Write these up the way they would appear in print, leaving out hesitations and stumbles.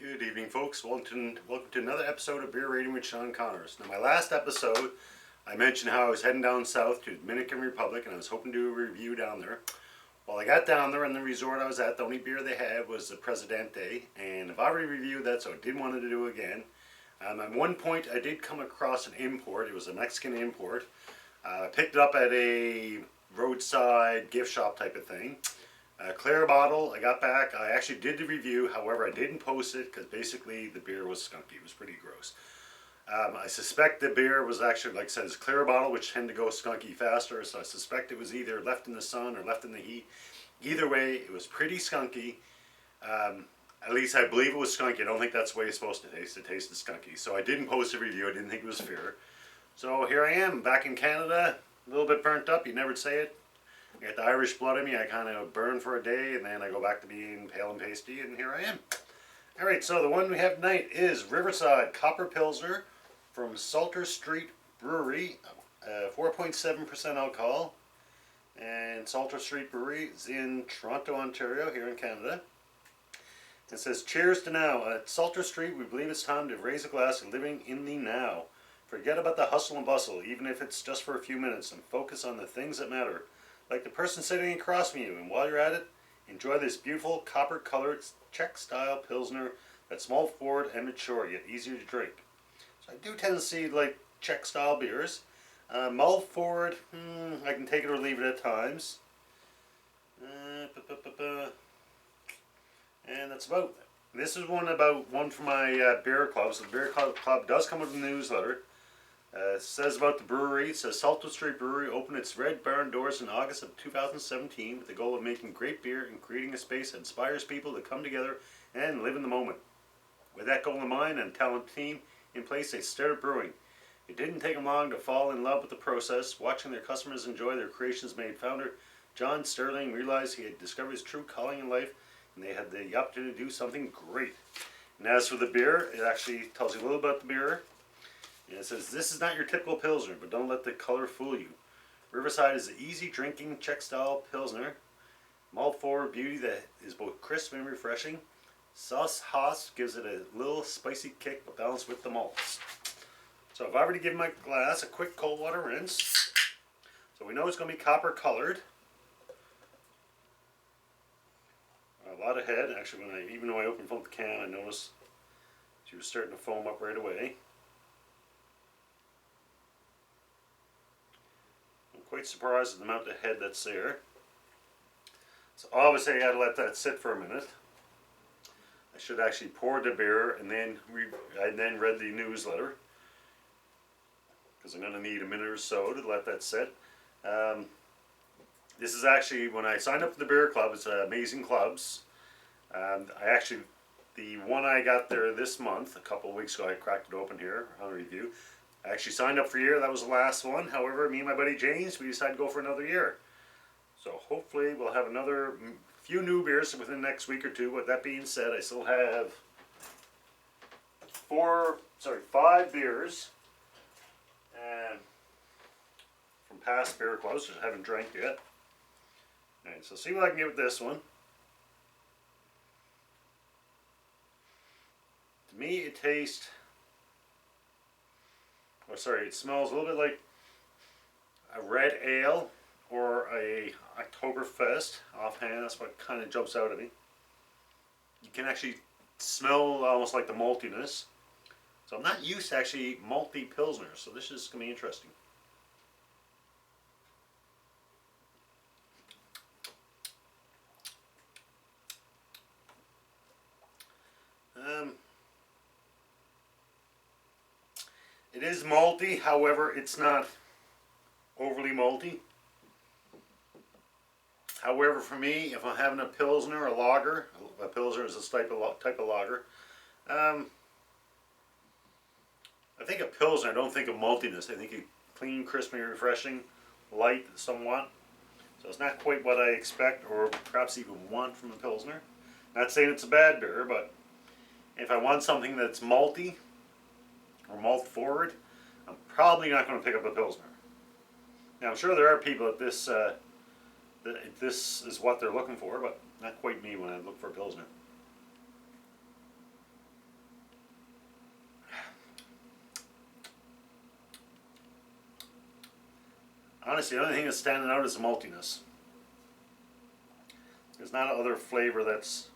Good evening, folks. Welcome to another episode of Beer Rating with Sean Connors. Now, my last episode, I mentioned how I was heading down south to Dominican Republic, and I was hoping to do a review down there. Well, I got down there, and the resort I was at, the only beer they had was the Presidente, and I've already reviewed that, so I didn't want to do it again. At one point, I did come across an import. It was a Mexican import. I picked it up at a roadside gift shop type of thing. Clear bottle. I got back. I actually did the review. However, I didn't post it because basically the beer was skunky. It was pretty gross. I suspect the beer was actually, like I said, it's clear bottle, which tend to go skunky faster. So I suspect it was either left in the sun or left in the heat. Either way, it was pretty skunky. At least I believe it was skunky. I don't think that's the way it's supposed to taste. It tasted skunky. So I didn't post a review. I didn't think it was fair. So here I am, back in Canada. A little bit burnt up. You never say it. I got the Irish blood in me. I kind of burn for a day, and then I go back to being pale and pasty, and here I am. Alright, so the one we have tonight is Riverside Copper Pilsner from Salter Street Brewery. 4.7% alcohol. And Salter Street Brewery is in Toronto, Ontario, here in Canada. It says, "Cheers to now. At Salter Street, we believe it's time to raise a glass of living in the now. Forget about the hustle and bustle, even if it's just for a few minutes, and focus on the things that matter. Like the person sitting across from you, and while you're at it, enjoy this beautiful copper-colored Czech-style Pilsner that's malt forward and mature, yet easier to drink." So I do tend to see like Czech-style beers. Malt forward, I can take it or leave it at times. And that's about it. This is one from my beer club. So the beer club does come with a newsletter. It says about the brewery. It says Salter Street Brewery opened its Red Barn doors in August of 2017 with the goal of making great beer and creating a space that inspires people to come together and live in the moment. With that goal in mind and a talented team in place, they started brewing. It didn't take them long to fall in love with the process. Watching their customers enjoy their creations made founder John Sterling realize he had discovered his true calling in life, and they had the opportunity to do something great. And as for the beer, it actually tells you a little about the beer. And it says, "This is not your typical Pilsner, but don't let the color fool you. Riverside is an easy drinking Czech-style Pilsner. Malt forward beauty that is both crisp and refreshing. Sauce Haas gives it a little spicy kick, but balanced with the malts." So I've already given my glass a quick cold water rinse. So we know it's going to be copper colored. A lot of head. Actually, even though I opened up the can, I noticed she was starting to foam up right away. Quite surprised at the amount of head that's there. So obviously I gotta let that sit for a minute. I should actually pour the beer and then read the newsletter, because I'm gonna need a minute or so to let that sit. This is actually, when I signed up for the beer club, it's Amazing Clubs. The one I got there this month, a couple of weeks ago, I cracked it open here on a review. I actually signed up for a year. That was the last one. However, me and my buddy James, we decided to go for another year. So hopefully we'll have another few new beers within the next week or two. With that being said, I still have 5 beers from past beer clubs which I haven't drank yet. Alright, so see what I can get with this one. To me, it smells a little bit like a red ale or a Oktoberfest. Offhand, that's what kind of jumps out at me. You can actually smell almost like the maltiness. So I'm not used to actually malty Pilsner, so this is going to be interesting. It is malty, however, it's not overly malty. However, for me, if I'm having a Pilsner, a lager, a Pilsner is a type of lager. I think a Pilsner, I don't think of maltiness. I think of clean, crisp, and refreshing, light somewhat. So it's not quite what I expect or perhaps even want from a Pilsner. Not saying it's a bad beer, but if I want something that's malty or malt forward, I'm probably not going to pick up a Pilsner. Now I'm sure there are people that this is what they're looking for, but not quite me when I look for a Pilsner. Honestly, the only thing that's standing out is the maltiness. There's not another flavor that's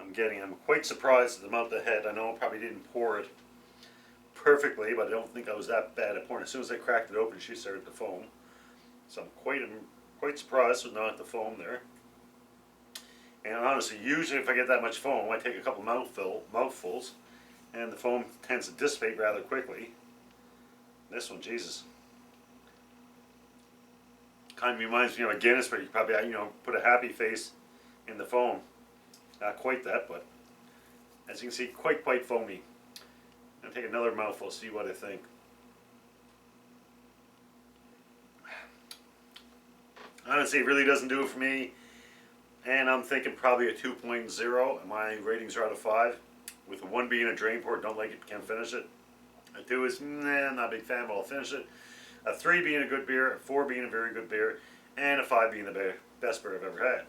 I'm getting. I'm quite surprised at the amount of head. I know I probably didn't pour it perfectly, but I don't think I was that bad at pouring. As soon as I cracked it open, she started to foam. So I'm quite surprised with not the foam there. And honestly, usually if I get that much foam, I take a couple mouthfuls, and the foam tends to dissipate rather quickly. This one, Jesus, kind of reminds me of a Guinness, but you probably put a happy face in the foam. Not quite that, but as you can see, quite foamy. I'll take another mouthful, see what I think. Honestly, it really doesn't do it for me, and I'm thinking probably a 2.0. My ratings are out of 5, with a 1 being a drain pour, don't like it, can't finish it. A 2 is, nah, not a big fan, but I'll finish it. A 3 being a good beer, a 4 being a very good beer, and a 5 being the best beer I've ever had.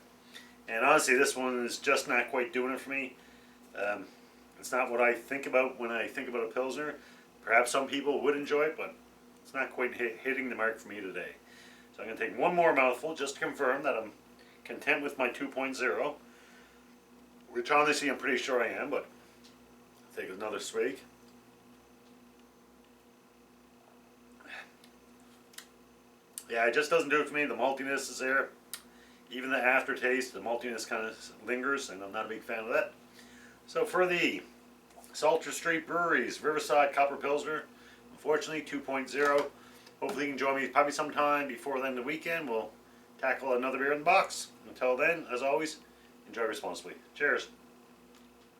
And honestly, this one is just not quite doing it for me. It's not what I think about when I think about a Pilsner. Perhaps some people would enjoy it, but it's not quite hitting the mark for me today. So I'm going to take one more mouthful just to confirm that I'm content with my 2.0, which honestly I'm pretty sure I am, but I'll take another swig. Yeah, it just doesn't do it for me. The maltiness is there. Even the aftertaste, the maltiness kind of lingers, and I'm not a big fan of that. So for the Salter Street Brewery's Riverside Copper Pilsner, unfortunately 2.0. Hopefully you can join me probably sometime before then the weekend. We'll tackle another beer in the box. Until then, as always, enjoy responsibly. Cheers.